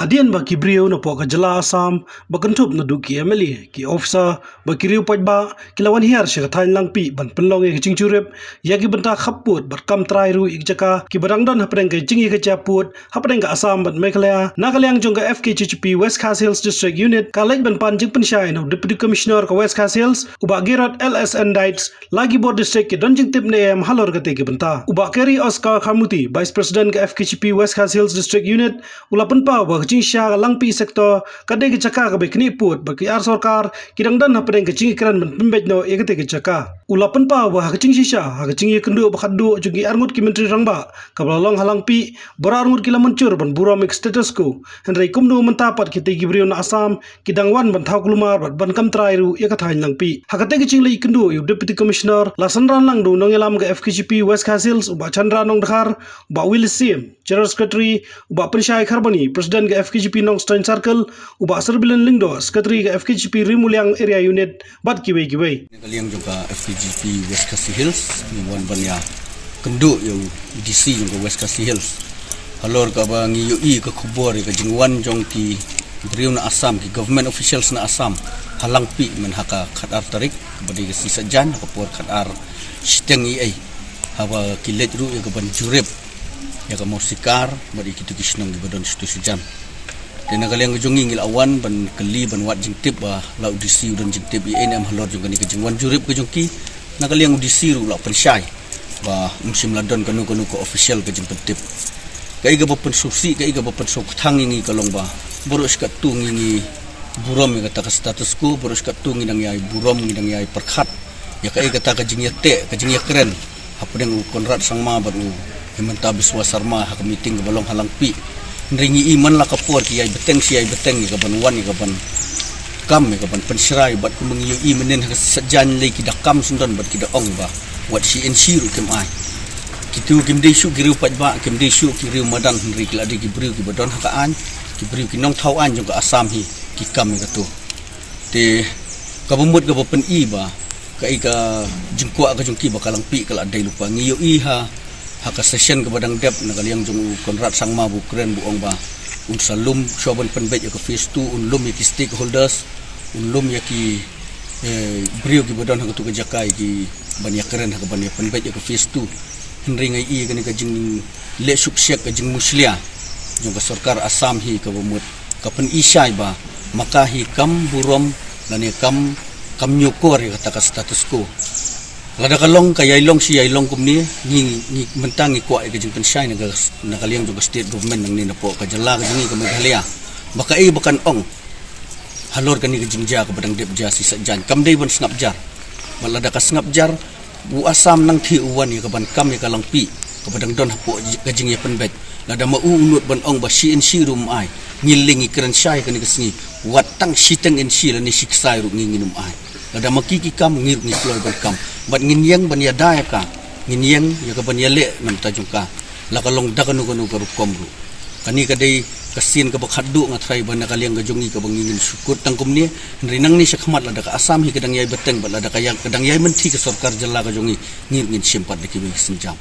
Hadian baki brio na po kajala Assam bakantup na duki emeli ki officer baki riu pajba kilawan hiar siya kathain lang pi ban penlong e kicing curip yagi benta khaput berkam trai ru ikjaka ki barangdan hapreng ke jingi ke japut hapreng ke Assam ban Meghalaya nakalyang jong ke FKCCP West Khas Hills District Unit kalej ban pan jing pensyai no Deputy Commissioner ke West Khas Hills ubak Gerard LSN Dites lagi board district ke donjing tip ne em halor ke tege benta ubak Kerry Oscar Khamuti Vice President ke FKCCP West Khas Hills District Unit ulapan pa kecing sya langpi sektor kadai ke caka ke bekni put baki ar sarkar kidang dan hapeng kecing ikran men pembej no ekate ke caka ulapan pa wah kecing sisha kecing kendu bakadu jugi arngut ki menteri rangba kabalong halangpi berarngut kila mencur ban buram status quo henry kumdu mentapat kita gibrion Assam kidang wan ban thau kulumar ban kam trai ru ekathain langpi hakate kecing lei kendu yu Deputy Commissioner lasanran lang do nongelam ke FKCCP West Khas Hills uba Chandra nong dakhar uba Will Sim General Secretary uba pensyai kharbani Presiden ke FKCCP Nong Stein Circle ubak Serbilan Lingdo Sekretari ke FKCCP Rimuliang Area Unit bat kiwei kaliang juga FKCCP West Khas Hills wan banya kendu yu DC yang ke West Khas Hills halor ka bang UI ke khubor ke jingwan jong ki driu na Assam ki government officials na Assam halang pi men haka khatar tarik badi ke sisajan ka por khatar siteng ai hawa kilet ru ya ke ban jurep ya ka mosikar badi kitu kisnong di badon situ sejam dan kalian ngejungi ngil awan ban keli ban wat jingtip ba lau disi dan jingtip INM halor juga ni kejingwan jurip kejungki na kalian disi ru lau pensyai ba musim ladon kanu ko official kejing pentip kai ga bapen susi kai ga bapen sok thang ngi kalong ba boros ka tu ngi burom ga ta status ko boros ka tu ngi nang yai burom ngi nang yai perkhat ya kai ga ta kejing te kejing keren hapdeng Konrad Sangma baru hemanta biswa sarma hak meeting ga balong halang pi ringi iman la kapor ki ay beteng si ay beteng ka ban wan ka ban kam ka ban pensrai bat ku mengiu imenen sajan le ki dakam sundan bat ki da ong ba wat si ensiru kem ai kitu kim desu giru pajba kim desu ki riu madang henri ki ladi ki briu ki badon hakaan ki briu ki nong thau an jong ka Assam hi ki kam ka tu te ka bumut ka pen i ba ka i ka jingkwa ka jongki bakalang pi kala dai lupa ngiu i ha haka session ke badang dep na kaliang jong Konrad Sangma bu keren bu ong ba un salum shoban penbet ya ke phase 2 un lum ya ki stakeholders un lum ya ki brio ki badon haka tu ke jakai ki banyak keren haka banyak penbet ya ke phase 2 henri ngai i ke jing le suksek ke jing muslia jong ke sarkar Assam hi ke bumut kapen isai ba maka hi kam burom lani kam nyukor ya kata status quo lada kalong kaya ilong si ilong kumni ni mentangi kuat ke jing pensyai na kaliang juga state government nang ni na po ka jala ka jingi ka Meghalaya baka i bakan ong halor ka ni ka jingja ka badang dep ja si sajan kam dei ban snap jar malada ka snap jar bu Assam nang thi uwan ni ka ban kam ni ka langpi ka badang don hapo ka jing ya penbet lada ma unut ban ong ba si rum ai ngiling ikran syai ka ni ka singi watang siteng en si la ni siksai ru nginginum ai lada makiki kam ngir ni ploy ban kam bat nginyang ban yada ka nginyang ya ka ban yale nam tajung ka la kalong da kanu ka rukom ru kani ka dei kasin ka bakhadu nga trai ban kaliang ka jongi ka bangingin sukut tangkum ni rinang ni sakmat lada ka Assam hi kadang yai beteng bat lada ka yang kadang yai menti ka sarkar jalla ka jongi ngir ngin simpat de ki senjam